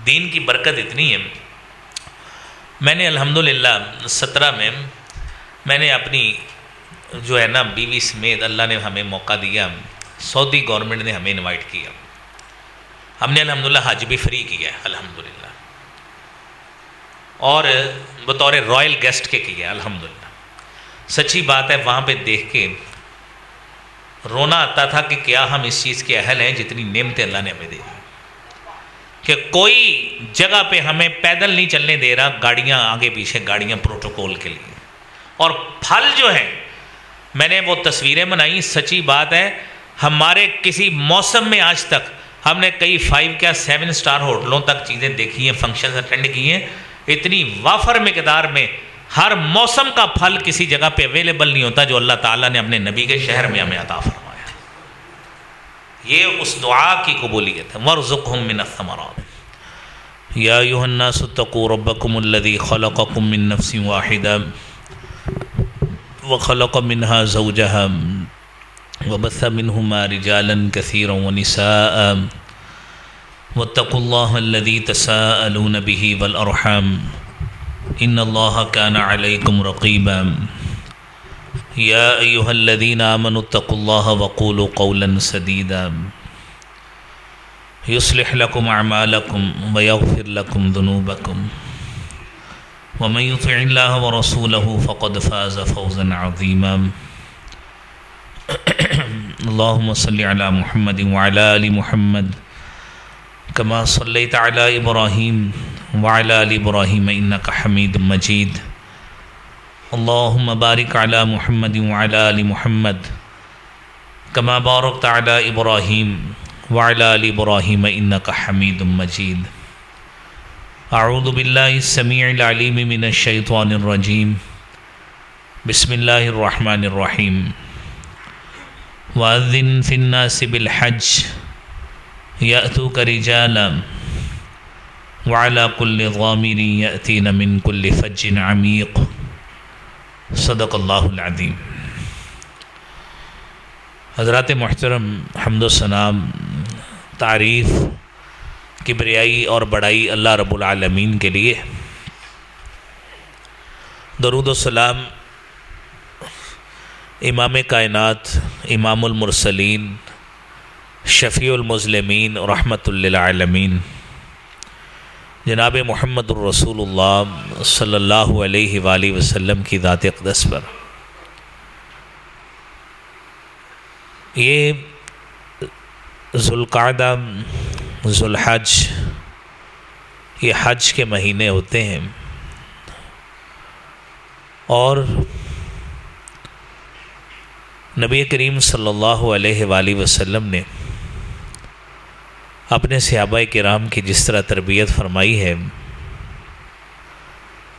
دین کی برکت اتنی ہے. میں نے الحمدللہ 17 میں نے اپنی جو ہے نا بیوی سمیت اللہ نے ہمیں موقع دیا، سعودی گورنمنٹ نے ہمیں انوائٹ کیا. ہم نے الحمدللہ حج بھی فری کیا ہے الحمدللہ، اور بطور رائل گیسٹ کے کیا ہے الحمدللہ. سچی بات ہے، وہاں پہ دیکھ کے رونا آتا تھا کہ کیا ہم اس چیز کے اہل ہیں جتنی نعمتیں اللہ نے ہمیں دی، کہ کوئی جگہ پہ ہمیں پیدل نہیں چلنے دے رہا، گاڑیاں آگے پیچھے، گاڑیاں پروٹوکول کے لیے. اور پھل جو ہیں، میں نے وہ تصویریں بنائی، سچی بات ہے ہمارے کسی موسم میں آج تک ہم نے کئی 5 کیا 7 اسٹار ہوٹلوں تک چیزیں دیکھی ہیں، فنکشنز اٹینڈ کی ہیں، اتنی وافر مقدار میں ہر موسم کا پھل کسی جگہ پہ اویلیبل نہیں ہوتا جو اللہ تعالیٰ نے اپنے نبی کے شہر میں ہمیں عطا فرمایا. یہ اس دعا کی قبولیت ہے. وَارْزُقْهُم مِّنَ الثَّمَرَاتِ يَا أَيُّهَا النَّاسُ اتَّقُوا رَبَّكُمُ الَّذِي خَلَقَكُم مِّن نَّفْسٍ وَاحِدَةٍ وَخَلَقَ مِنْهَا زَوْجَهَا وَبَثَّ مِنْهُمَا رِجَالًا كَثِيرًا وَنِسَاءً وَاتَّقُوا اللَّهَ الَّذِي تَسَاءَلُونَ بِهِ وَالْأَرْحَامَ إِنَّ اللَّهَ كَانَ عَلَيْكُمْ رَقِيبًا يَا أَيُّهَا الَّذِينَ آمَنُوا اتَّقُوا اللَّهَ وَقُولُوا قَوْلًا سَدِيدًا يُصْلِحْ لَكُمْ أَعْمَالَكُمْ وَيَغْفِرْ لَكُمْ ذُنُوبَكُمْ وَمَن يُطِعِ اللَّهَ وَرَسُولَهُ فَقَدْ فَازَ فَوْزًا عَظِيمًا. اللهم صل على محمد وعلى آل محمد كما صليت على إبراهيم وعلى آل إبراهيم إنك حميد مجيد. اللهم بارك على محمد وعلى آل محمد كما باركت على إبراهيم وعلى آل إبراهيم إنك حميد مجيد. أعوذ بالله السميع العليم من الشيطان الرجيم. بسم الله الرحمن الرحيم. وَأَذِّن فِي النَّاسِ بِالْحَجِّ يَأْتُوكَ رِجَالًا وَعَلَى كُلِّ ضَامِرٍ يَأْتِينَ مِنْ كُلِّ فَجٍّ عَمِيقٍ. صدق اللہ العظیم. حضرات محترم، حمد و ثنا، تعریف، کبریائی اور بڑائی اللہ رب العالمین کے لیے. درود و سلام امام کائنات، امام المرسلین، شفیع المظلمین، رحمت للعالمین، جناب محمد الرسول اللہ صلی اللہ علیہ وآلہ وسلم کی ذات اقدس پر. یہ ذوالقعدہ، ذوالحج، یہ حج کے مہینے ہوتے ہیں، اور نبی کریم صلی اللہ علیہ وآلہ وسلم نے اپنے صحابہ کرام کی جس طرح تربیت فرمائی ہے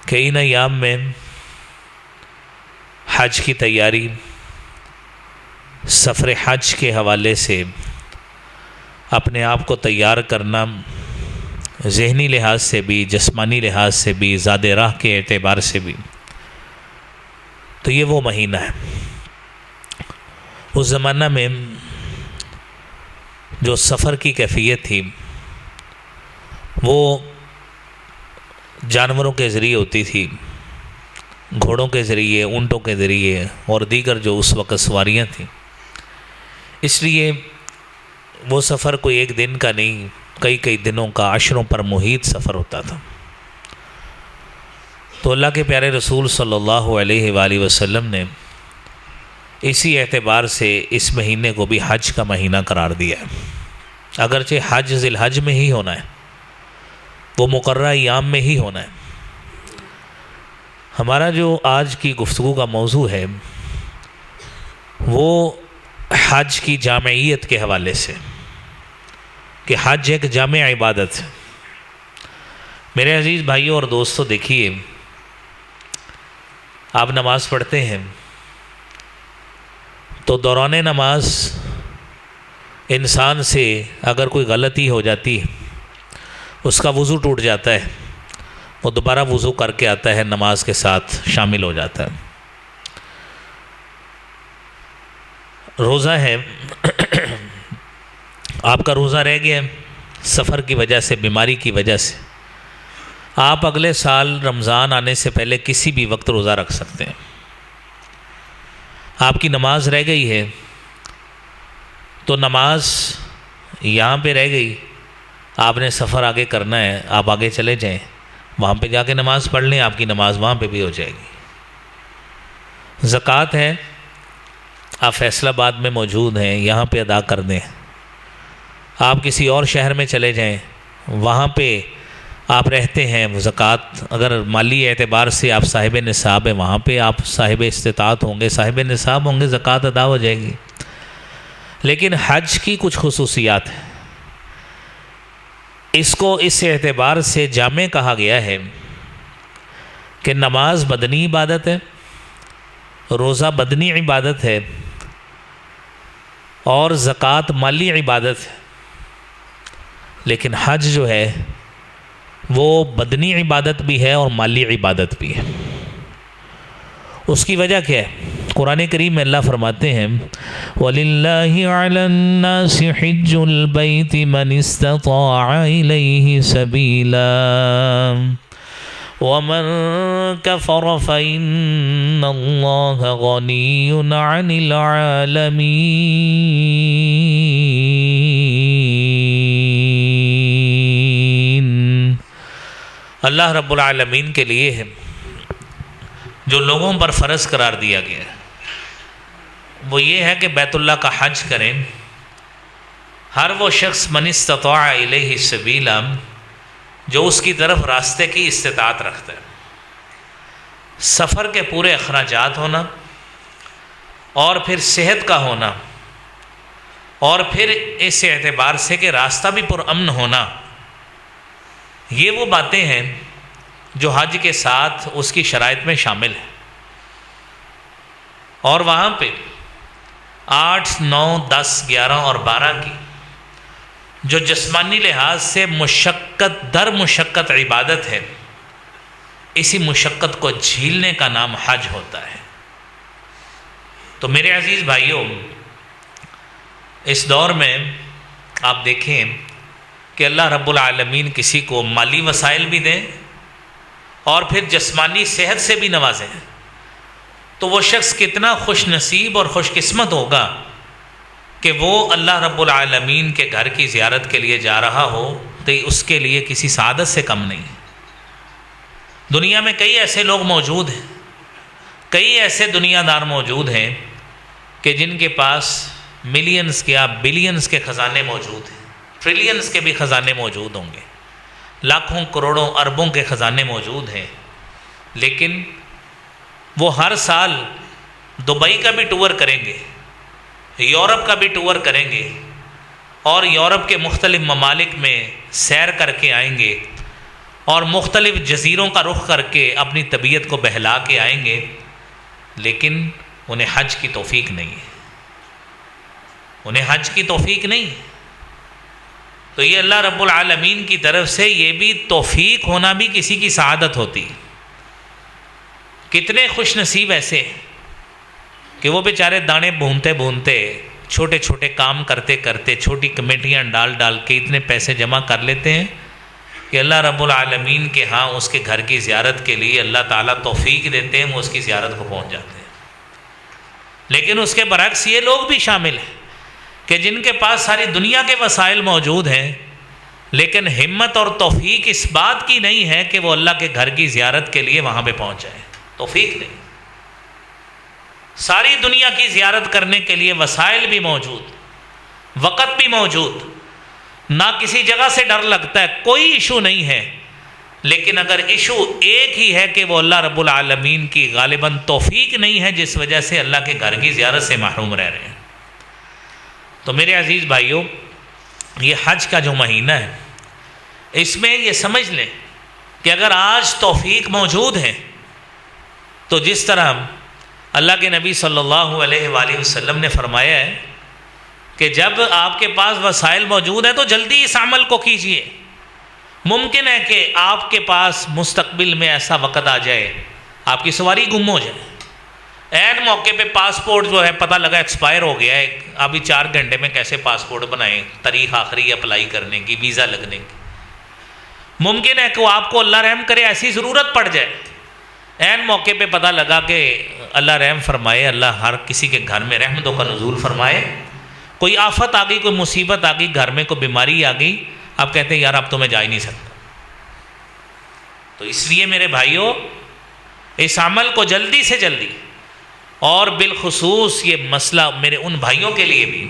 کہ ان ایام میں حج کی تیاری، سفر حج کے حوالے سے اپنے آپ کو تیار کرنا، ذہنی لحاظ سے بھی، جسمانی لحاظ سے بھی، زاد راہ کے اعتبار سے بھی، تو یہ وہ مہینہ ہے. اس زمانہ میں جو سفر کی کیفیت تھی وہ جانوروں کے ذریعے ہوتی تھی، گھوڑوں کے ذریعے، اونٹوں کے ذریعے، اور دیگر جو اس وقت سواریاں تھیں. اس لیے وہ سفر کوئی ایک دن کا نہیں، کئی دنوں کا، عشروں پر محیط سفر ہوتا تھا. تو اللہ کے پیارے رسول صلی اللہ علیہ وآلہ وسلم نے اسی اعتبار سے اس مہینے کو بھی حج کا مہینہ قرار دیا ہے. اگرچہ حج ذی الحج میں ہی ہونا ہے، وہ مقررہ ایام میں ہی ہونا ہے. ہمارا جو آج کی گفتگو کا موضوع ہے وہ حج کی جامعیت کے حوالے سے، کہ حج ایک جامع عبادت ہے. میرے عزیز بھائیوں اور دوستوں، دیکھیے، آپ نماز پڑھتے ہیں تو دوران نماز انسان سے اگر کوئی غلطی ہو جاتی ہے، اس کا وضو ٹوٹ جاتا ہے، وہ دوبارہ وضو کر کے آتا ہے، نماز کے ساتھ شامل ہو جاتا ہے. روزہ ہے، آپ کا روزہ رہ گیا، سفر کی وجہ سے، بیماری کی وجہ سے آپ اگلے سال رمضان آنے سے پہلے کسی بھی وقت روزہ رکھ سکتے ہیں۔ آپ کی نماز رہ گئی ہے تو نماز یہاں پہ رہ گئی، آپ نے سفر آگے کرنا ہے، آپ آگے چلے جائیں، وہاں پہ جا کے نماز پڑھ لیں، آپ کی نماز وہاں پہ بھی ہو جائے گی۔ زکوٰۃ ہے، آپ فیصل آباد میں موجود ہیں، یہاں پہ ادا کر دیں۔ آپ کسی اور شہر میں چلے جائیں، وہاں پہ آپ رہتے ہیں، زکوٰۃ اگر مالی اعتبار سے آپ صاحب نصاب ہیں، وہاں پہ آپ صاحب استطاعت ہوں گے، صاحب نصاب ہوں گے، زکوٰۃ ادا ہو جائے گی۔ لیکن حج کی کچھ خصوصیات ہیں، اس کو اس اعتبار سے جامع کہا گیا ہے کہ نماز بدنی عبادت ہے، روزہ بدنی عبادت ہے، اور زکوٰۃ مالی عبادت ہے، لیکن حج جو ہے وہ بدنی عبادت بھی ہے اور مالی عبادت بھی ہے۔ اس کی وجہ کیا ہے؟ قرآن کریم میں اللہ فرماتے ہیں وَلِلَّهِ عَلَى النَّاسِ حِجُّ الْبَيْتِ مَنِ اسْتَطَاعَ إِلَيْهِ سَبِيلًا وَمَن كَفَرَ فَإِنَّ اللَّهَ غَنِيٌّ عَنِ الْعَالَمِينَ۔ اللہ رب العالمین کے لیے ہے جو لوگوں پر فرض قرار دیا گیا ہے، وہ یہ ہے کہ بیت اللہ کا حج کریں ہر وہ شخص من استطاع الیہ سبیلا جو اس کی طرف راستے کی استطاعت رکھتا ہے۔ سفر کے پورے اخراجات ہونا، اور پھر صحت کا ہونا، اور پھر اس اعتبار سے کہ راستہ بھی پرامن ہونا، یہ وہ باتیں ہیں جو حج کے ساتھ اس کی شرائط میں شامل ہیں۔ اور وہاں پہ 8، 9، 10، 11 اور 12 کی جو جسمانی لحاظ سے مشقت در مشقت عبادت ہے، اسی مشقت کو جھیلنے کا نام حج ہوتا ہے۔ تو میرے عزیز بھائیوں، اس دور میں آپ دیکھیں کہ اللہ رب العالمین کسی کو مالی وسائل بھی دیں اور پھر جسمانی صحت سے بھی نوازیں، تو وہ شخص کتنا خوش نصیب اور خوش قسمت ہوگا کہ وہ اللہ رب العالمین کے گھر کی زیارت کے لیے جا رہا ہو تو اس کے لیے کسی سعادت سے کم نہیں۔ دنیا میں کئی ایسے لوگ موجود ہیں، کئی ایسے دنیا دار موجود ہیں کہ جن کے پاس ملینز کے یا بلینز کے خزانے موجود ہیں، ٹریلینز کے بھی خزانے موجود ہوں گے، لاکھوں کروڑوں اربوں کے خزانے موجود ہیں، لیکن وہ ہر سال دبئی کا بھی ٹور کریں گے، یورپ کا بھی ٹور کریں گے، اور یورپ کے مختلف ممالک میں سیر کر کے آئیں گے، اور مختلف جزیروں کا رخ کر کے اپنی طبیعت کو بہلا کے آئیں گے، لیکن انہیں حج کی توفیق نہیں ہے، انہیں حج کی توفیق نہیں ہے۔ تو یہ اللہ رب العالمین کی طرف سے یہ بھی توفیق ہونا بھی کسی کی سعادت ہوتی۔ کتنے خوش نصیب ایسے کہ وہ بیچارے دانے بھونتے بھونتے، چھوٹے چھوٹے کام کرتے کرتے، چھوٹی کمیٹیاں ڈال ڈال کے اتنے پیسے جمع کر لیتے ہیں کہ اللہ رب العالمین کے ہاں اس کے گھر کی زیارت کے لیے اللہ تعالیٰ توفیق دیتے ہیں، وہ اس کی زیارت کو پہنچ جاتے ہیں۔ لیکن اس کے برعکس یہ لوگ بھی شامل ہیں کہ جن کے پاس ساری دنیا کے وسائل موجود ہیں، لیکن ہمت اور توفیق اس بات کی نہیں ہے کہ وہ اللہ کے گھر کی زیارت کے لیے وہاں پہ پہنچ جائیں، توفیق نہیں۔ ساری دنیا کی زیارت کرنے کے لیے وسائل بھی موجود، وقت بھی موجود، نہ کسی جگہ سے ڈر لگتا ہے، کوئی ایشو نہیں ہے، لیکن اگر ایشو ایک ہی ہے کہ وہ اللہ رب العالمین کی غالباً توفیق نہیں ہے، جس وجہ سے اللہ کے گھر کی زیارت سے محروم رہ رہے ہیں۔ تو میرے عزیز بھائیوں، یہ حج کا جو مہینہ ہے، اس میں یہ سمجھ لیں کہ اگر آج توفیق موجود ہے تو جس طرح اللہ کے نبی صلی اللہ علیہ وآلہ وسلم نے فرمایا ہے کہ جب آپ کے پاس وسائل موجود ہیں تو جلدی اس عمل کو کیجئے۔ ممکن ہے کہ آپ کے پاس مستقبل میں ایسا وقت آ جائے آپ کی سواری گم ہو جائے، عین موقع پہ پاسپورٹ جو ہے پتہ لگا ایکسپائر ہو گیا ہے، ابھی 4 گھنٹے میں کیسے پاسپورٹ بنائیں، تاریخ آخری اپلائی کرنے کی، ویزا لگنے کی۔ ممکن ہے کہ وہ آپ کو اللہ رحم کرے ایسی ضرورت پڑ جائے، عین موقع پہ پتہ لگا کہ اللہ رحم فرمائے، اللہ ہر کسی کے گھر میں رحمتوں کا نزول فرمائے، کوئی آفت آ گئی، کوئی مصیبت آ گئی، گھر میں کوئی بیماری آ گئی، آپ کہتے ہیں یار اب تو میں جا ہی نہیں سکتا۔ تو اس لیے میرے بھائیوں، اس عمل کو جلدی سے جلدی، اور بالخصوص یہ مسئلہ میرے ان بھائیوں کے لیے بھی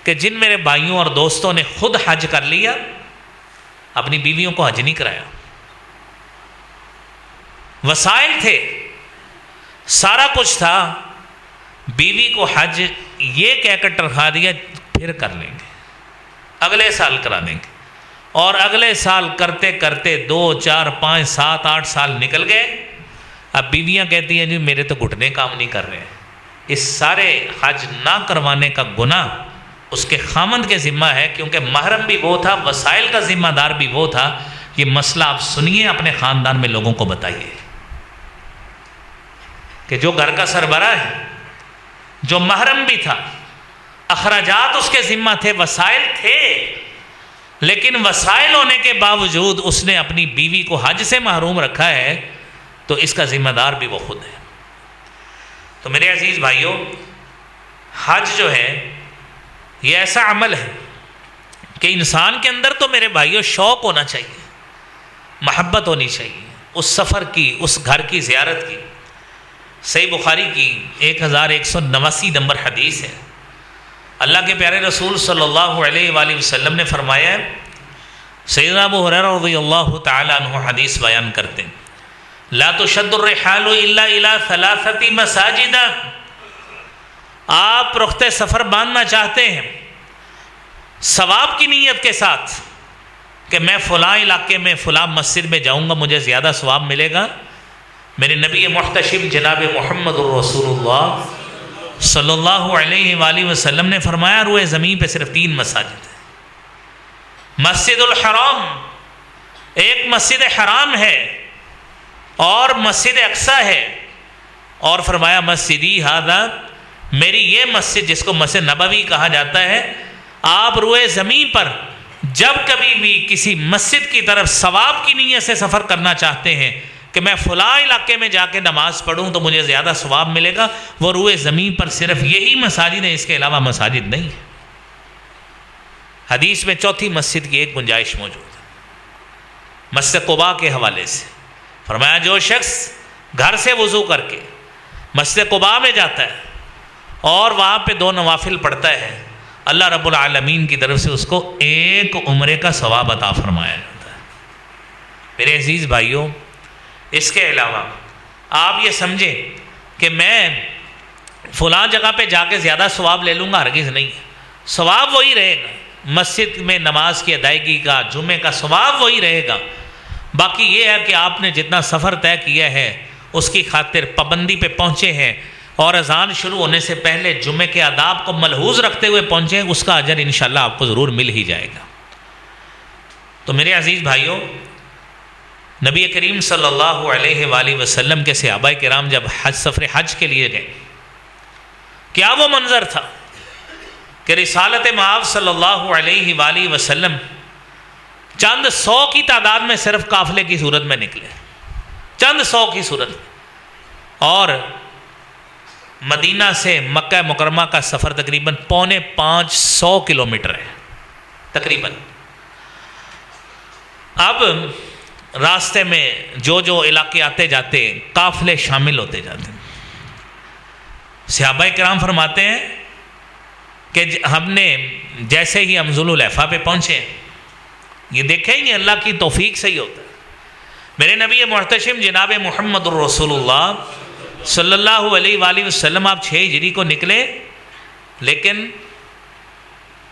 کہ جن میرے بھائیوں اور دوستوں نے خود حج کر لیا، اپنی بیویوں کو حج نہیں کرایا۔ وسائل تھے، سارا کچھ تھا، بیوی کو حج یہ کہہ کر ٹرکھا دیا پھر کر لیں گے، اگلے سال کرا دیں گے، اور اگلے سال کرتے کرتے 2 4 5 7 8 سال نکل گئے۔ اب بیویاں کہتی ہیں جی میرے تو گھٹنے کام نہیں کر رہے ہیں۔ اس سارے حج نہ کروانے کا گناہ اس کے خامند کے ذمہ ہے، کیونکہ محرم بھی وہ تھا، وسائل کا ذمہ دار بھی وہ تھا۔ یہ مسئلہ آپ سنیے، اپنے خاندان میں لوگوں کو بتائیے کہ جو گھر کا سربراہ ہے، جو محرم بھی تھا، اخراجات اس کے ذمہ تھے، وسائل تھے، لیکن وسائل ہونے کے باوجود اس نے اپنی بیوی کو حج سے محروم رکھا ہے، تو اس کا ذمہ دار بھی وہ خود ہے۔ تو میرے عزیز بھائیوں، حج جو ہے یہ ایسا عمل ہے کہ انسان کے اندر تو میرے بھائیوں شوق ہونا چاہیے، محبت ہونی چاہیے اس سفر کی، اس گھر کی زیارت کی۔ صحیح بخاری کی 1189 نمبر حدیث ہے، اللہ کے پیارے رسول صلی اللہ علیہ وآلہ وسلم نے فرمایا ہے، سیدنا ابو ہریرہ رضی اللہ تعالی عنہ حدیث بیان کرتے ہیں، لا تشد الرحال الا الى 3 مساجد۔ آپ رخت سفر باندھنا چاہتے ہیں ثواب کی نیت کے ساتھ کہ میں فلاں علاقے میں فلاں مسجد میں جاؤں گا، مجھے زیادہ ثواب ملے گا، میرے نبی محتشم جناب محمد الرسول اللہ صلی اللہ علیہ وآلہ وسلم نے فرمایا روئے زمین پہ صرف 3 مساجد ہیں۔ مسجد الحرام، ایک مسجد حرام ہے، اور مسجد اقصیٰ ہے، اور فرمایا مسجدی ھذا، میری یہ مسجد جس کو مسجد نبوی کہا جاتا ہے۔ آپ روئے زمین پر جب کبھی بھی کسی مسجد کی طرف ثواب کی نیت سے سفر کرنا چاہتے ہیں کہ میں فلاں علاقے میں جا کے نماز پڑھوں تو مجھے زیادہ ثواب ملے گا، وہ روئے زمین پر صرف یہی مساجد ہیں، اس کے علاوہ مساجد نہیں ہے۔ حدیث میں 4تھی مسجد کی ایک گنجائش موجود ہے، مسجد قباء کے حوالے سے فرمایا جو شخص گھر سے وضو کر کے مسجد قباء میں جاتا ہے اور وہاں پہ 2 نوافل پڑھتا ہے، اللہ رب العالمین کی طرف سے اس کو 1 عمرے کا ثواب عطا فرمایا جاتا ہے۔ میرے عزیز بھائیوں، اس کے علاوہ آپ یہ سمجھیں کہ میں فلاں جگہ پہ جا کے زیادہ ثواب لے لوں گا، ہرگز نہیں ہے۔ ثواب وہی رہے گا، مسجد میں نماز کی ادائیگی کا، جمعے کا ثواب وہی رہے گا۔ باقی یہ ہے کہ آپ نے جتنا سفر طے کیا ہے اس کی خاطر پابندی پہ پہنچے ہیں، اور اذان شروع ہونے سے پہلے جمعے کے آداب کو ملحوظ رکھتے ہوئے پہنچے ہیں، اس کا اجر انشاءاللہ آپ کو ضرور مل ہی جائے گا۔ تو میرے عزیز بھائیوں، نبی کریم صلی اللہ علیہ وآلہ وسلم کے صحابہ کرام جب سفر حج کے لیے گئے، کیا وہ منظر تھا کہ رسالت مآب صلی اللہ علیہ وآلہ وسلم چند 100 کی تعداد میں صرف قافلے کی صورت میں نکلے، چند 100 کی صورت میں، اور مدینہ سے مکہ مکرمہ کا سفر تقریباً 550 کلومیٹر ہے تقریباً۔ اب راستے میں جو جو علاقے آتے جاتے قافلے شامل ہوتے جاتے ہیں۔ صحابہ کرام فرماتے ہیں کہ ہم نے جیسے ہی ہم ذوالحلیفہ پہ پہنچے، یہ دیکھیں یہ اللہ کی توفیق سے ہی ہوتا ہے، میرے نبی محتشم جناب محمد الرسول اللہ صلی اللہ علیہ وآلہ وسلم آپ 6 ہجری کو نکلے، لیکن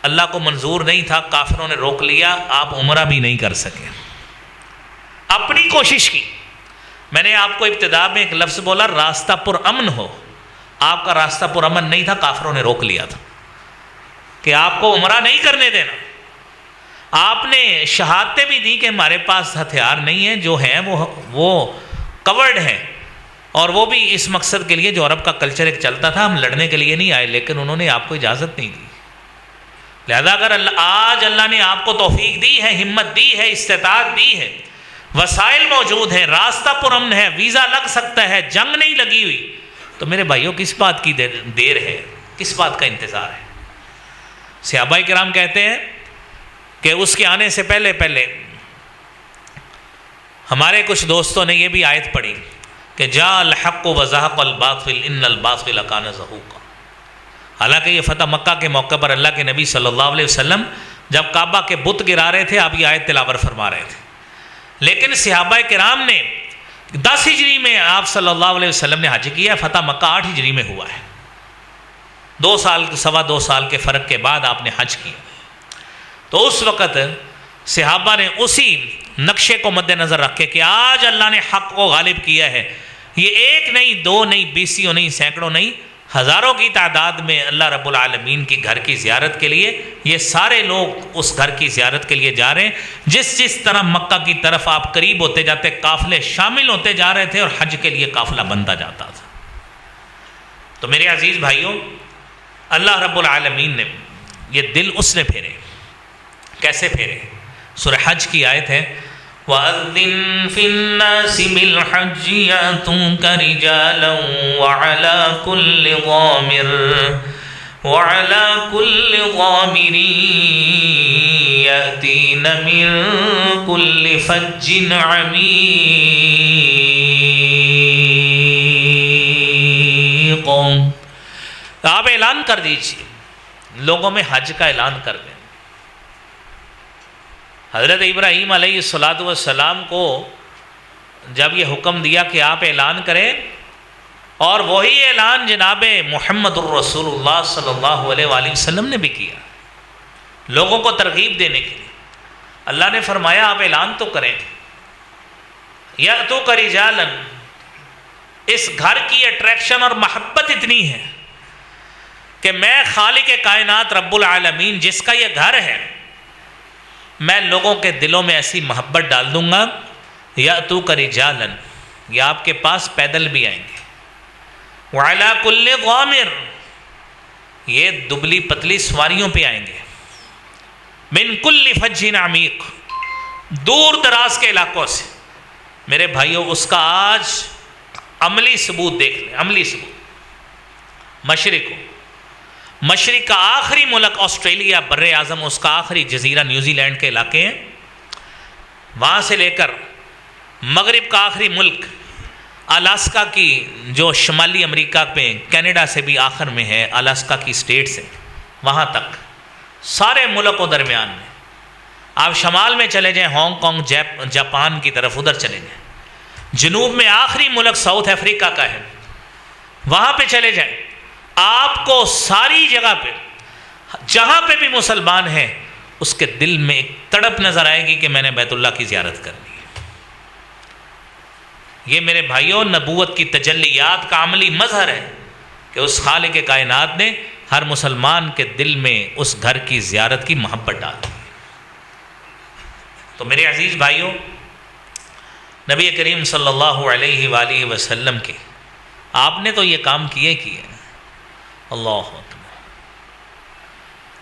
اللہ کو منظور نہیں تھا، کافروں نے روک لیا، آپ عمرہ بھی نہیں کر سکے۔ اپنی کوشش کی، میں نے آپ کو ابتدا میں ایک لفظ بولا راستہ پر امن ہو، آپ کا راستہ پر امن نہیں تھا، کافروں نے روک لیا تھا کہ آپ کو عمرہ نہیں کرنے دینا۔ آپ نے شہادتیں بھی دی کہ ہمارے پاس ہتھیار نہیں ہیں، جو ہیں وہ کورڈ ہیں، اور وہ بھی اس مقصد کے لیے جو عرب کا کلچر ایک چلتا تھا، ہم لڑنے کے لیے نہیں آئے، لیکن انہوں نے آپ کو اجازت نہیں دی. لہذا اگر آج اللہ نے آپ کو توفیق دی ہے، ہمت دی ہے، استطاعت دی ہے، وسائل موجود ہیں، راستہ پرامن ہے، ویزا لگ سکتا ہے، جنگ نہیں لگی ہوئی، تو میرے بھائیوں کس بات کی دیر ہے، کس بات کا انتظار ہے؟ صحابہ کرام کہتے ہیں کہ اس کے آنے سے پہلے ہمارے کچھ دوستوں نے یہ بھی آیت پڑھی کہ جاء الحق وزهق الباطل ان الباطل کان زہوقا. حالانکہ یہ فتح مکہ کے موقع پر اللہ کے نبی صلی اللہ علیہ وسلم جب کعبہ کے بت گرا رہے تھے، آپ یہ آیت تلاوت فرما رہے تھے. لیکن صحابہ کرام نے 10 ہجری میں آپ صلی اللہ علیہ وسلم نے حج کیا، فتح مکہ 8 ہجری میں ہوا ہے. 2 سال 2.25 سال کے فرق کے بعد آپ نے حج کیا. تو اس وقت صحابہ نے اسی نقشے کو مد نظر رکھ کے کہ آج اللہ نے حق کو غالب کیا ہے، یہ 1 نہیں 2 نہیں 20 نہیں سینکڑوں نہیں، ہزاروں کی تعداد میں اللہ رب العالمین کی گھر کی زیارت کے لیے یہ سارے لوگ اس گھر کی زیارت کے لیے جا رہے ہیں. جس طرح مکہ کی طرف آپ قریب ہوتے جاتے قافلے شامل ہوتے جا رہے تھے اور حج کے لیے قافلہ بنتا جاتا تھا. تو میرے عزیز بھائیوں، اللہ رب العالمین نے یہ دل اس نے پھیرے. کیسے پھیرے؟ سورہ حج کی آیت ہے وَأَذِّن فِي النَّاسِ بِالْحَجِّ يَأْتُوكَ رِجَالًا وَعَلَى كُلِّ ضَامِرٍ يَأْتِينَ مِن كُلِّ فَجٍّ عَمِيقٍ. آپ اعلان کر دیجئے، لوگوں میں حج کا اعلان کر دیں. حضرت ابراہیم علیہ السلام کو جب یہ حکم دیا کہ آپ اعلان کریں، اور وہی اعلان جناب محمد الرسول اللہ صلی اللہ علیہ وآلہ وسلم نے بھی کیا لوگوں کو ترغیب دینے کے لیے. اللہ نے فرمایا آپ اعلان تو کریں. یأتوک رجالا، اس گھر کی اٹریکشن اور محبت اتنی ہے کہ میں خالق کائنات رب العالمین جس کا یہ گھر ہے، میں لوگوں کے دلوں میں ایسی محبت ڈال دوں گا. یأتوک رجالا، یہ آپ کے پاس پیدل بھی آئیں گے. وعلی کل ضامر، یہ دبلی پتلی سواریوں پہ آئیں گے. من کل فج عمیق، دور دراز کے علاقوں سے. میرے بھائیوں اس کا آج عملی ثبوت دیکھ لیں، عملی ثبوت. مشرق کا آخری ملک آسٹریلیا بر اعظم، اس کا آخری جزیرہ نیوزی لینڈ کے علاقے ہیں، وہاں سے لے کر مغرب کا آخری ملک الاسکا کی جو شمالی امریکہ پہ کینیڈا سے بھی آخر میں ہے، الاسکا کی اسٹیٹ سے، وہاں تک سارے ملکوں درمیان میں. آپ شمال میں چلے جائیں، ہانگ کانگ جاپان کی طرف ادھر چلے جائیں. جنوب میں آخری ملک ساؤتھ افریقہ کا ہے، وہاں پہ چلے جائیں. آپ کو ساری جگہ پہ جہاں پہ بھی مسلمان ہیں اس کے دل میں ایک تڑپ نظر آئے گی کہ میں نے بیت اللہ کی زیارت کرنی ہے. یہ میرے بھائیوں نبوت کی تجلیات کا عملی مظہر ہے کہ اس خالق کائنات نے ہر مسلمان کے دل میں اس گھر کی زیارت کی محبت ڈال دی. تو میرے عزیز بھائیوں، نبی کریم صلی اللہ علیہ وآلہ وسلم کے آپ نے تو یہ کام کیے. اللہ اکبر.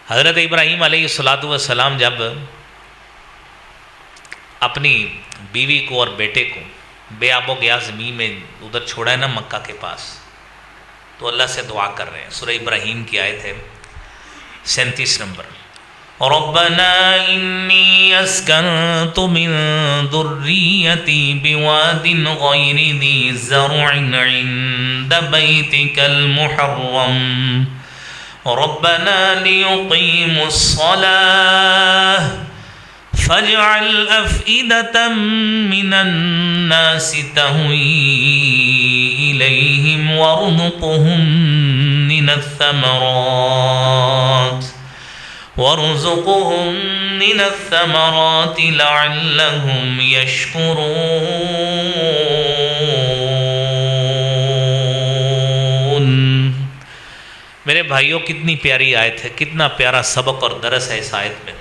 حضرت ابراہیم علیہ السلام جب اپنی بیوی کو اور بیٹے کو بے آب و گیا زمین میں ادھر چھوڑا ہے نا مکہ کے پاس، تو اللہ سے دعا کر رہے ہیں. سورہ ابراہیم کی آیت ہے 37 نمبر. ربنا انی اسکنت من ذریتی بواد غیر ذی زرع عند بیتک المحرم ربنا لیقیموا الصلاة فاجعل أفئدة من الناس تهوي إليهم وارزقهم من الثمرات لعلهم يشكرون. میرے بھائیوں کتنی پیاری آیت ہے، کتنا پیارا سبق اور درس ہے اس آیت میں.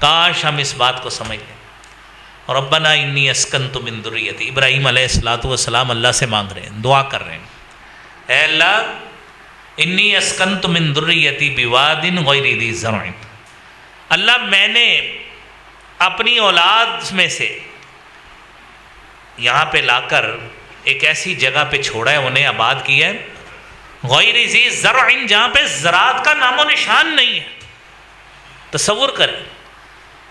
کاش ہم اس بات کو سمجھ لیں. ربنا انی اسکنت من ذریتی، ابراہیم علیہ الصلوۃ والسلام اللہ سے مانگ رہے ہیں، دعا کر رہے ہیں، اے اللہ انی اسکنت من ذریتی بواد غیر ذی زرع، اللہ میں نے اپنی اولاد میں سے یہاں پہ لا کر ایک ایسی جگہ پہ چھوڑا ہے، انہیں آباد کیا ہے، غیر ذی زرع، جہاں پہ زراعت کا نام و نشان نہیں ہے۔ تصور کریں،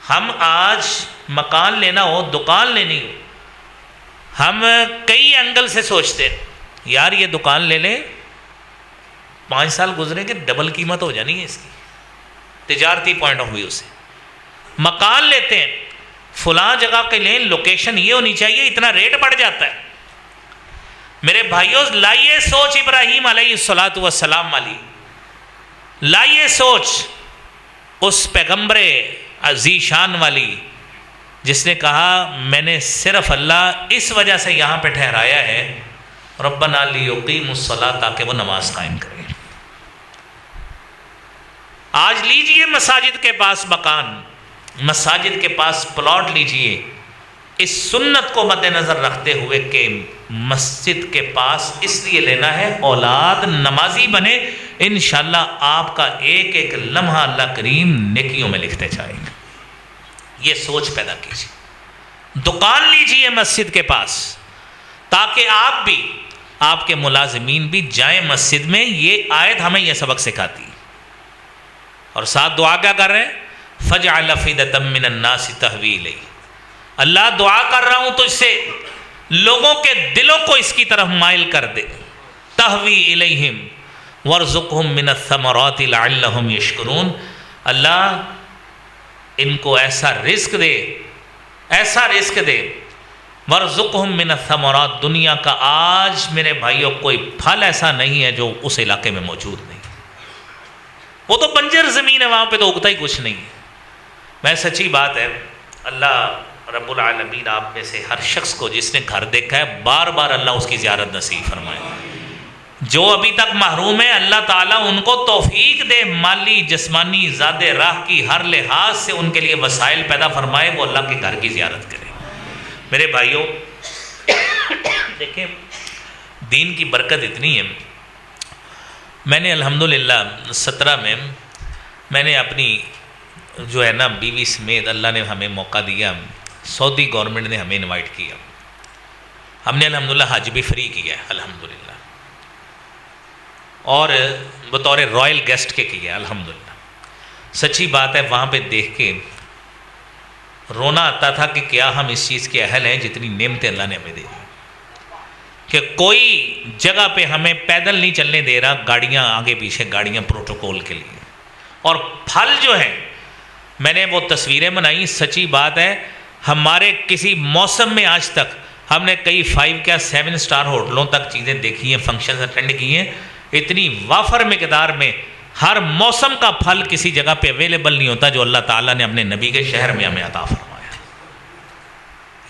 ہم آج مکان لینا ہو، دکان لینی ہو، ہم کئی اینگل سے سوچتے ہیں یار یہ دکان لے لیں، 5 سال گزرے کہ ڈبل قیمت ہو جانی ہے اس کی، تجارتی پوائنٹ آف ویو سے مکان لیتے ہیں، فلاں جگہ کے لیں، لوکیشن یہ ہونی چاہیے، اتنا ریٹ بڑھ جاتا ہے۔ میرے بھائیوں لائیے سوچ ابراہیم علیہ الصلوۃ والسلام والی، لائیے سوچ اس پیغمبر عظیم شان والی جس نے کہا میں نے صرف اللہ اس وجہ سے یہاں پہ ٹھہرایا ہے ربنا لیقیموا الصلاۃ، تاکہ وہ نماز قائم کریں۔ آج لیجئے مساجد کے پاس مکان، مساجد کے پاس پلاٹ لیجئے، اس سنت کو مد نظر رکھتے ہوئے کہ مسجد کے پاس اس لیے لینا ہے اولاد نمازی بنے، انشاءاللہ آپ کا ایک ایک لمحہ اللہ کریم نیکیوں میں لکھتے جائیں گے۔ یہ سوچ پیدا کیجیے۔ دکان لیجئے مسجد کے پاس، تاکہ آپ بھی، آپ کے ملازمین بھی جائیں مسجد میں۔ یہ آیت ہمیں یہ سبق سکھاتی، اور ساتھ دعا کیا کر رہے ہیں؟ فَجْعَلْ أَفْئِدَةً مِّنَ النَّاسِ تَهْوِي إِلَيْهِ، اللہ دعا کر رہا ہوں تجھ سے لوگوں کے دلوں کو اس کی طرف مائل کر دے، تَهْوِي إِلَيْهِمْ وَارْزُقْهُم مِّنَ الثَّمَرَاتِ لَعَلَّهُمْ يَشْكُرُونَ، اللہ ان کو ایسا رزق دے، ایسا رزق دے، وَارْزُقْهُم مِّنَ الثَّمَرَاتِ، دنیا کا آج میرے بھائیوں کوئی پھل ایسا نہیں ہے جو اس علاقے میں موجود نہیں، وہ تو بنجر زمین ہے، وہاں پہ تو اگتا ہی کچھ نہیں ہے۔ میں سچی بات ہے، اللہ رب العالمین آپ میں سے ہر شخص کو جس نے گھر دیکھا ہے بار بار اللہ اس کی زیارت نصیب فرمائے، جو ابھی تک محروم ہے اللہ تعالیٰ ان کو توفیق دے، مالی جسمانی زاد راہ کی ہر لحاظ سے ان کے لیے وسائل پیدا فرمائے، وہ اللہ کے گھر کی زیارت کرے۔ میرے بھائیوں دیکھیں دین کی برکت اتنی ہے، میں نے الحمدللہ 17 میں نے اپنی جو ہے نا بیوی سمیت اللہ نے ہمیں موقع دیا، سعودی گورنمنٹ نے ہمیں انوائٹ کیا، ہم نے الحمدللہ حج بھی فری کیا ہے الحمدللہ، اور بطور رائل گیسٹ کے کیا ہے الحمدللہ۔ سچی بات ہے وہاں پہ دیکھ کے رونا آتا تھا کہ کیا ہم اس چیز کے اہل ہیں جتنی نعمتیں اللہ نے ہمیں دے دی، کہ کوئی جگہ پہ ہمیں پیدل نہیں چلنے دے رہا، گاڑیاں آگے پیچھے، گاڑیاں پروٹوکول کے لیے، اور پھل جو ہیں میں نے وہ تصویریں بنائی، سچی بات ہے ہمارے کسی موسم میں آج تک ہم نے کئی 5 یا 7 اسٹار ہوٹلوں تک چیزیں دیکھی ہیں، فنکشنز اٹینڈ کی ہیں، اتنی وافر مقدار میں ہر موسم کا پھل کسی جگہ پہ اویلیبل نہیں ہوتا جو اللہ تعالیٰ نے اپنے نبی کے شہر میں ہمیں عطا فرمایا۔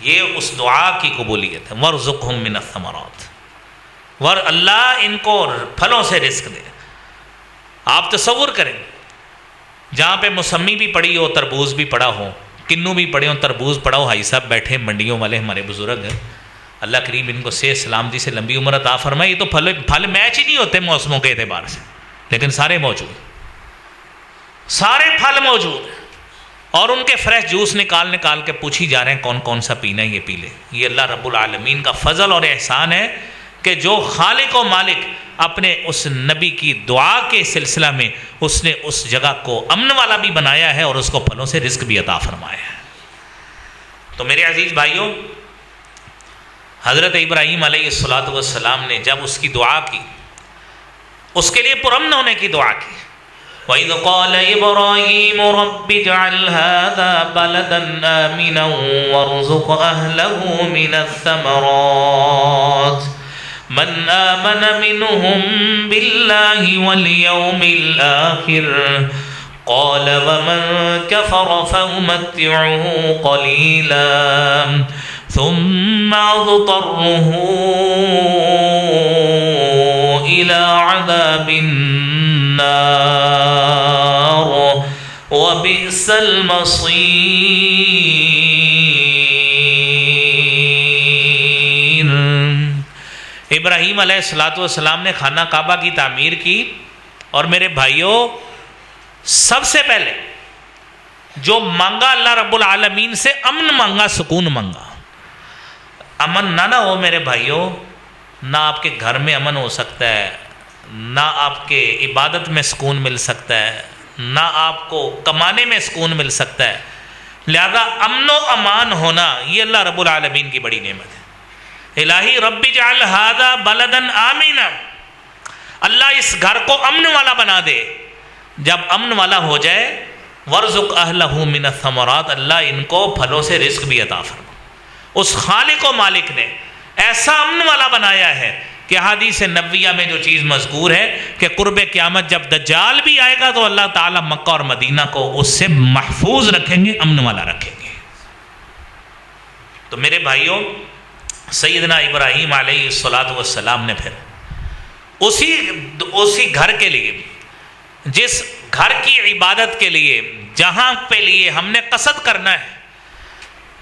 یہ اس دعا کی قبولیت ہے، وَارْزُقْهُم مِّنَ الثَّمَرَاتِ، ور اللہ ان کو پھلوں سے رزق دے۔ آپ تصور کریں جہاں پہ موسمی بھی پڑی ہو، تربوز بھی پڑا ہو، کنو بھی پڑے ہوں، تربوز پڑا ہو، حاجی صاحب بیٹھے منڈیوں والے ہمارے بزرگ ہیں، اللہ کریم ان کو صحت سلامتی سے لمبی عمر عطا فرمائے۔ یہ تو پھل میچ ہی نہیں ہوتے موسموں کے اعتبار سے، لیکن سارے موجود، سارے پھل موجود ہیں، اور ان کے فریش جوس نکال کے پوچھی جا رہے ہیں کون کون سا پینا ہے، یہ پی لے۔ یہ اللہ رب العالمین کا فضل اور احسان ہے کہ جو خالق و مالک اپنے اس نبی کی دعا کے سلسلہ میں اس نے اس جگہ کو امن والا بھی بنایا ہے اور اس کو پھلوں سے رزق بھی عطا فرمایا ہے۔ تو میرے عزیز بھائیوں، حضرت ابراہیم علیہ الصلوۃ والسلام نے جب اس کی دعا کی، اس کے لیے پرامن ہونے کی دعا کی، وَإِذْ قَالَ إِبْرَاهِيمُ رَبِّ اجْعَلْ هَذَا بَلَدًا آمِنًا وَارْزُقْ أَهْلَهُ مِنَ الثَّمَرَاتِ مَنْ آمَنَ مِنْهُمْ بِاللَّهِ وَالْيَوْمِ الْآخِرِ قَالَ وَمَنْ كَفَرَ فَأُمَتِّعُهُ قَلِيلًا ثُمَّ أَضْطَرُّهُ إِلَى عَذَابِ النَّارِ وَبِئْسَ الْمَصِيرُ۔ ابراہیم علیہ السلام نے خانہ کعبہ کی تعمیر کی، اور میرے بھائیوں سب سے پہلے جو مانگا اللہ رب العالمین سے امن مانگا، سکون مانگا۔ امن نہ ہو میرے بھائیوں، نہ آپ کے گھر میں امن ہو سکتا ہے، نہ آپ کے عبادت میں سکون مل سکتا ہے، نہ آپ کو کمانے میں سکون مل سکتا ہے۔ لہذا امن و امان ہونا یہ اللہ رب العالمین کی بڑی نعمت ہے۔ الہی رب اجعل ھذا بلدا آمنا، اللہ اس گھر کو امن والا بنا دے۔ جب امن والا ہو جائے، وارزق اہلہ من الثمرات، اللہ ان کو پھلوں سے رزق بھی عطا فرما۔ اس خالق و مالک نے ایسا امن والا بنایا ہے کہ حدیث نبویہ میں جو چیز مذکور ہے کہ قرب قیامت جب دجال بھی آئے گا تو اللہ تعالیٰ مکہ اور مدینہ کو اس سے محفوظ رکھیں گے، امن والا رکھیں گے۔ تو میرے بھائیوں، سیدنا ابراہیم علیہ السلام نے پھر اسی گھر کے لیے، جس گھر کی عبادت کے لیے، جہاں پہ لیے ہم نے قصد کرنا ہے،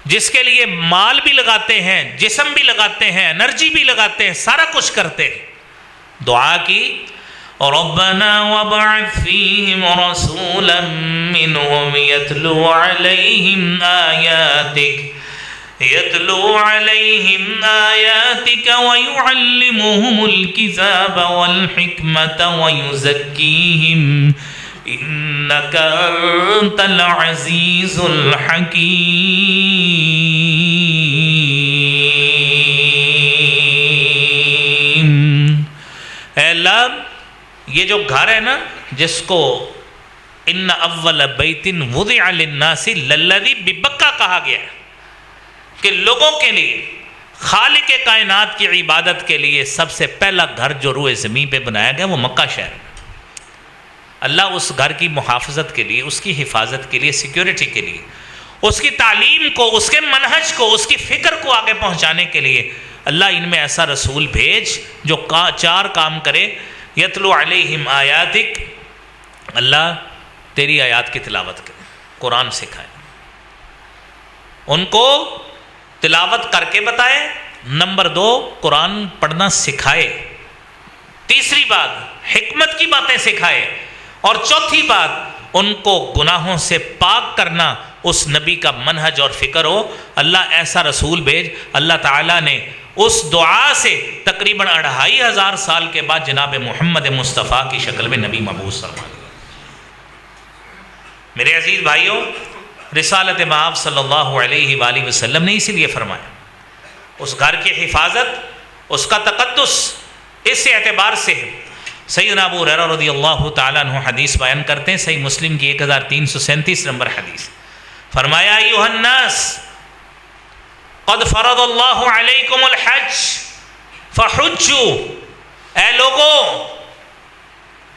جس کے لیے مال بھی لگاتے ہیں، جسم بھی لگاتے ہیں، انرجی بھی لگاتے ہیں، سارا کچھ کرتے ہیں، دعا کی ربنا وابعث فیہم رسولا منہم یتلو علیہم آیاتک ویعلمہم الکتاب والحکمت ویزکیہم انک انت العزیز الحکیم۔ اے اللہ، یہ جو گھر ہے نا، جس کو ان اول بیت وضع للناس للذی ببکہ کہا گیا ہے کہ لوگوں کے لیے، خالق کائنات کی عبادت کے لیے سب سے پہلا گھر جو روئے زمین پہ بنایا گیا وہ مکہ شہر ہے۔ اللہ اس گھر کی محافظت کے لیے، اس کی حفاظت کے لیے، سیکیورٹی کے لیے، اس کی تعلیم کو، اس کے منہج کو، اس کی فکر کو آگے پہنچانے کے لیے اللہ ان میں ایسا رسول بھیج جو چار کام کرے۔ یتلو علیہم آیاتک، اللہ تیری آیات کی تلاوت کرے، قرآن سکھائے، ان کو تلاوت کر کے بتائے۔ نمبر 2، قرآن پڑھنا سکھائے۔ تیسری بات، حکمت کی باتیں سکھائے۔ اور چوتھی بات، ان کو گناہوں سے پاک کرنا اس نبی کا منہج اور فکر ہو۔ اللہ ایسا رسول بھیج۔ اللہ تعالیٰ نے اس دعا سے تقریباً 2500 سال کے بعد جناب محمد مصطفیٰ کی شکل میں نبی مبعوث فرما دیا۔ میرے عزیز بھائیوں، رسالت مآب صلی اللہ علیہ وآلہ وسلم نے اسی لیے فرمایا، اس گھر کی حفاظت، اس کا تقدس اس اعتبار سے ہے۔ سیدنا ابو ہریرہ رضی اللہ تعالیٰ عنہ حدیث بیان کرتے ہیں، صحیح مسلم کی 1337 نمبر حدیث، فرمایا ایھا الناس قد فرض اللہ علیکم الحج فحجوا، اے لوگوں،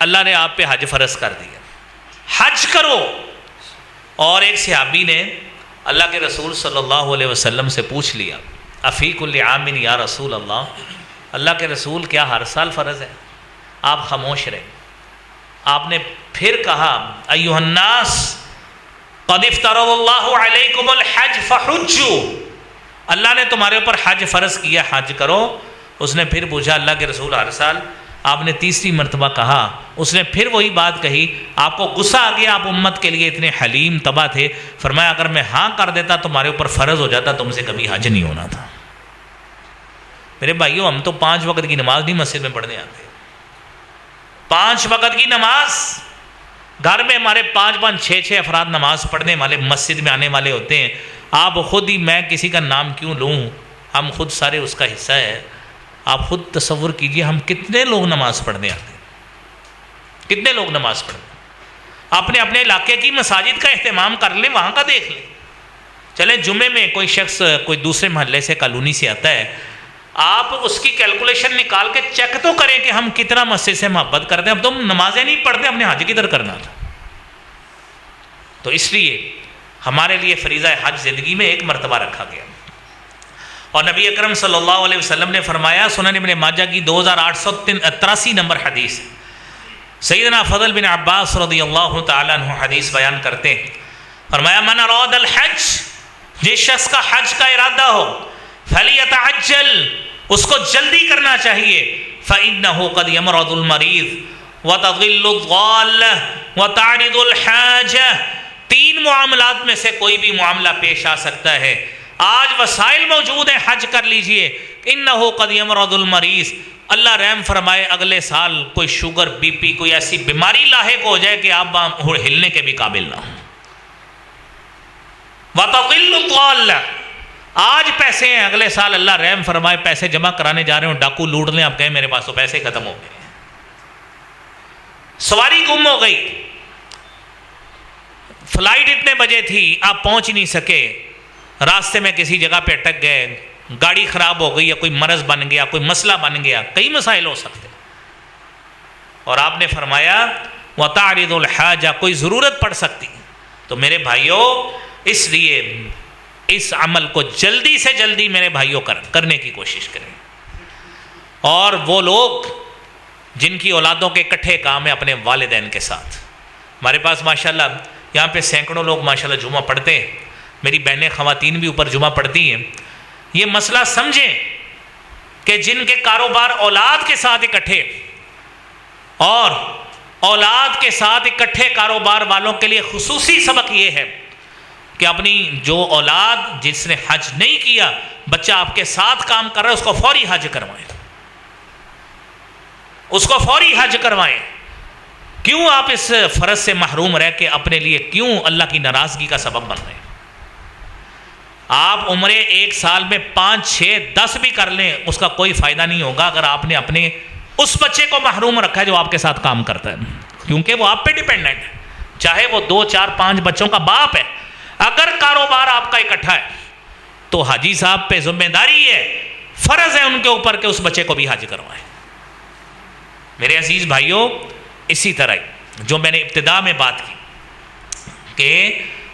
اللہ نے آپ پہ حج فرض کر دیا، حج کرو۔ اور ایک صحابی نے اللہ کے رسول صلی اللہ علیہ وسلم سے پوچھ لیا، افی کل عام یا رسول اللہ کے رسول کیا ہر سال فرض ہے؟ آپ خاموش رہے۔ آپ نے پھر کہا ایھا الناس قد افترض اللہ علیکم الحج فحجوا، اللہ نے تمہارے اوپر حج فرض کیا، حج کرو۔ اس نے پھر پوچھا اللہ کے رسول ہر سال؟ آپ نے تیسری مرتبہ کہا، اس نے پھر وہی بات کہی، آپ کو غصہ آ گیا، آپ امت کے لیے اتنے حلیم تباہ تھے، فرمایا اگر میں ہاں کر دیتا تمہارے اوپر فرض ہو جاتا، تم سے کبھی حج نہیں ہونا تھا۔ میرے بھائیوں، ہم تو 5 وقت کی نماز نہیں مسجد میں پڑھنے آتے، 5 وقت کی نماز گھر میں ہمارے 5 6 افراد نماز پڑھنے والے مسجد میں آنے والے ہوتے ہیں۔ آپ خود ہی، میں کسی کا نام کیوں لوں، ہم خود سارے اس کا حصہ ہے۔ آپ خود تصور کیجئے ہم کتنے لوگ نماز پڑھنے آتے ہیں، کتنے لوگ نماز پڑھتے ہیں۔ اپنے اپنے علاقے کی مساجد کا اہتمام کر لیں، وہاں کا دیکھ لیں۔ چلیں جمعے میں کوئی شخص کوئی دوسرے محلے سے، کالونی سے آتا ہے، آپ اس کی کیلکولیشن نکال کے چیک تو کریں کہ ہم کتنا مسجد سے محبت کرتے ہیں۔ اب تم نمازیں نہیں پڑھتے، ہم نے حج کدھر کرنا تھا؟ تو اس لیے ہمارے لیے فریضہ حج زندگی میں ایک مرتبہ رکھا گیا۔ اور نبی اکرم صلی اللہ علیہ وسلم نے فرمایا، سنن ابن ماجہ کی 2883 نمبر حدیث، سیدنا فضل بن عباس رضی اللہ تعالیٰ عنہ حدیث بیان کرتے ہیں، فرمایا من اراد الحج، جس شخص کا حج کا ارادہ ہو، فلیتعجل، اس کو جلدی کرنا چاہیے. فَإِنَّهُ قَدْ يَمْرَضُ الْمَرِيضُ وَتَضِلُّ الضَّالَّةُ وَتَعْرِضُ الْحَاجَةُ. 3 معاملات میں سے کوئی بھی معاملہ پیش آ سکتا ہے. آج وسائل موجود ہیں, حج کر لیجئے. انہو قد یمرض المریض, اللہ رحم فرمائے اگلے سال کوئی شوگر بی پی کوئی ایسی بیماری لاحق ہو جائے کہ آپ ہلنے کے بھی قابل نہ ہوں. وَتَضِلُّ الضَّالَّةُ, آج پیسے ہیں, اگلے سال اللہ رحم فرمائے پیسے جمع کرانے جا رہے ہوں, ڈاکو لوٹ لیں, آپ کہیں میرے پاس تو پیسے ختم ہو گئے, سواری گم ہو گئی, فلائٹ اتنے بجے تھی آپ پہنچ نہیں سکے, راستے میں کسی جگہ پہ اٹک گئے, گاڑی خراب ہو گئی یا کوئی مرض بن گیا, کوئی مسئلہ بن گیا, کئی مسائل ہو سکتے. اور آپ نے فرمایا وَتَعْرِضُ الْحَاجَةَ, کوئی ضرورت پڑ سکتی. تو میرے بھائیوں اس لیے اس عمل کو جلدی سے جلدی میرے بھائیوں کرنے کی کوشش کریں. اور وہ لوگ جن کی اولادوں کے اکٹھے کام ہیں اپنے والدین کے ساتھ, ہمارے پاس ماشاءاللہ یہاں پہ سینکڑوں لوگ ماشاءاللہ جمعہ پڑھتے ہیں, میری بہنیں خواتین بھی اوپر جمعہ پڑھتی ہیں. یہ مسئلہ سمجھیں کہ جن کے کاروبار اولاد کے ساتھ اکٹھے, اور اولاد کے ساتھ اکٹھے کاروبار والوں کے لیے خصوصی سبق یہ ہے کہ اپنی جو اولاد جس نے حج نہیں کیا, بچہ آپ کے ساتھ کام کر رہا ہے, اس کو فوری حج کروائیں, اس کو فوری حج کروائیں. کیوں آپ اس فرض سے محروم رہ کے اپنے لیے کیوں اللہ کی ناراضگی کا سبب بن رہے ہیں؟ آپ عمرے 1 سال میں 5, 6, 10 بھی کر لیں, اس کا کوئی فائدہ نہیں ہوگا اگر آپ نے اپنے اس بچے کو محروم رکھا ہے جو آپ کے ساتھ کام کرتا ہے, کیونکہ وہ آپ پہ ڈیپینڈنٹ ہے, چاہے وہ 2, 4, 5 بچوں کا باپ ہے. اگر کاروبار آپ کا اکٹھا ہے تو حاجی صاحب پہ ذمہ داری ہے, فرض ہے ان کے اوپر کہ اس بچے کو بھی حج کروائیں. میرے عزیز بھائیوں, اسی طرح جو میں نے ابتدا میں بات کی کہ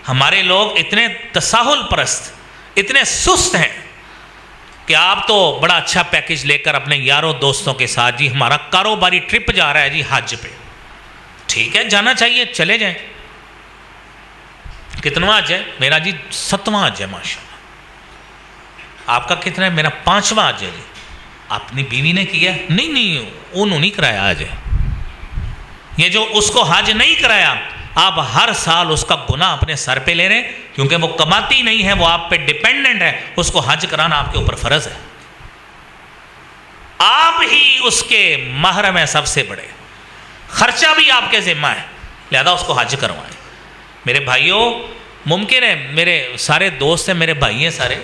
ہمارے لوگ اتنے تساہل پرست, اتنے سست ہیں کہ آپ تو بڑا اچھا پیکج لے کر اپنے یاروں دوستوں کے ساتھ, جی ہمارا کاروباری ٹرپ جا رہا ہے جی حج پہ, ٹھیک ہے جانا چاہیے, چلے جائیں. کتنا حج ہے؟ میرا جی 7واں حج ہے ماشاءاللہ. آپ کا کتنا ہے؟ میرا 5واں حج ہے. جی اپنی بیوی نے کیا؟ نہیں انہوں نہیں کرایا حج. یہ جو اس کو حج نہیں کرایا, آپ ہر سال اس کا گناہ اپنے سر پہ لے رہے ہیں, کیونکہ وہ کماتی نہیں ہے, وہ آپ پہ ڈیپینڈنٹ ہے, اس کو حج کرانا آپ کے اوپر فرض ہے. آپ ہی اس کے محرم ہیں سب سے بڑے, خرچہ بھی آپ کے ذمہ ہے, لہذا اس کو حج کروائیں. میرے بھائیوں, ممکن ہے میرے سارے دوست ہیں, میرے بھائی ہیں سارے,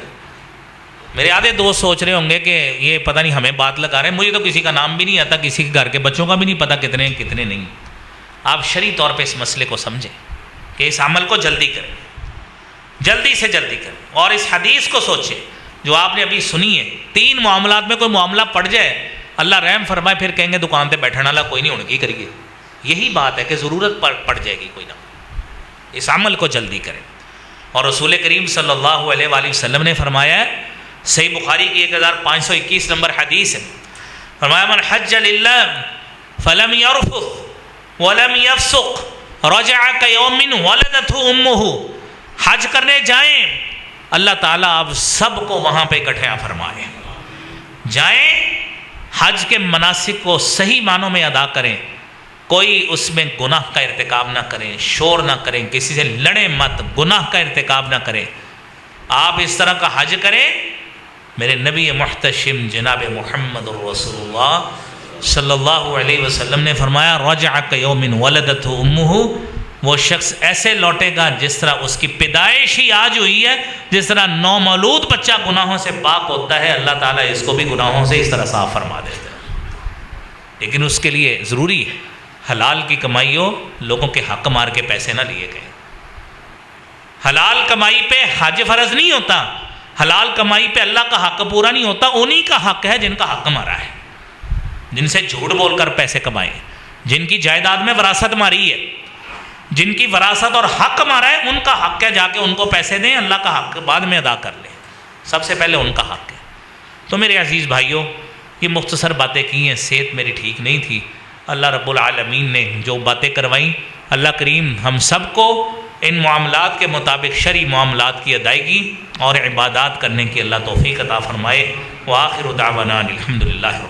میرے آدھے دوست سوچ رہے ہوں گے کہ یہ پتہ نہیں ہمیں بات لگا رہے ہیں, مجھے تو کسی کا نام بھی نہیں آتا, کسی کے گھر کے بچوں کا بھی نہیں پتا کتنے کتنے نہیں. آپ شرعی طور پہ اس مسئلے کو سمجھیں کہ اس عمل کو جلدی کریں, جلدی سے جلدی کریں. اور اس حدیث کو سوچیں جو آپ نے ابھی سنی ہے. 3 معاملات میں کوئی معاملہ پڑ جائے, اللہ رحم فرمائے, پھر کہیں گے دکان پہ بیٹھنے والا کوئی نہیں, ان کی کریے. یہی بات ہے کہ ضرورت پڑ جائے گی کوئی نہ, اس عمل کو جلدی کریں. اور رسول کریم صلی اللہ علیہ وآلہ وسلم نے فرمایا ہے, صحیح بخاری کی 1521 نمبر حدیث ہے, فرمایا من حج للہ فلم یرفث ولم یفسق رجع کیوم ولدتہ امہ. حج کرنے جائیں, اللہ تعالیٰ آپ سب کو وہاں پہ اکٹھا فرمائے. جائیں, حج کے مناسک کو صحیح معنوں میں ادا کریں, کوئی اس میں گناہ کا ارتکاب نہ کریں, شور نہ کریں, کسی سے لڑیں مت, گناہ کا ارتکاب نہ کریں. آپ اس طرح کا حج کریں. میرے نبی محتشم جناب محمد رسول اللہ صلی اللہ علیہ وسلم نے فرمایا رجع کیوم ولدتہ امہ, وہ شخص ایسے لوٹے گا جس طرح اس کی پیدائش ہی آج ہوئی ہے. جس طرح نومولود بچہ گناہوں سے پاک ہوتا ہے, اللہ تعالیٰ اس کو بھی گناہوں سے اس طرح صاف فرما دیتا ہے. لیکن اس کے لیے ضروری ہے حلال کی کمائی ہو, لوگوں کے حق مار کے پیسے نہ لیے گئے. حلال کمائی پہ حج فرض نہیں ہوتا, حلال کمائی پہ اللہ کا حق پورا نہیں ہوتا. انہی کا حق ہے جن کا حق مارا ہے, جن سے جھوٹ بول کر پیسے کمائے, جن کی جائیداد میں وراثت ماری ہے, جن کی وراثت اور حق مارا ہے, ان کا حق ہے جا کے ان کو پیسے دیں, اللہ کا حق بعد میں ادا کر لیں, سب سے پہلے ان کا حق ہے. تو میرے عزیز بھائیوں, یہ مختصر باتیں کی ہیں, صحت میری ٹھیک نہیں تھی, اللہ رب العالمین نے جو باتیں کروائیں, اللہ کریم ہم سب کو ان معاملات کے مطابق شرعی معاملات کی ادائیگی اور عبادات کرنے کی اللہ توفیق عطا فرمائے۔ وآخر دعوانا الحمدللہ رب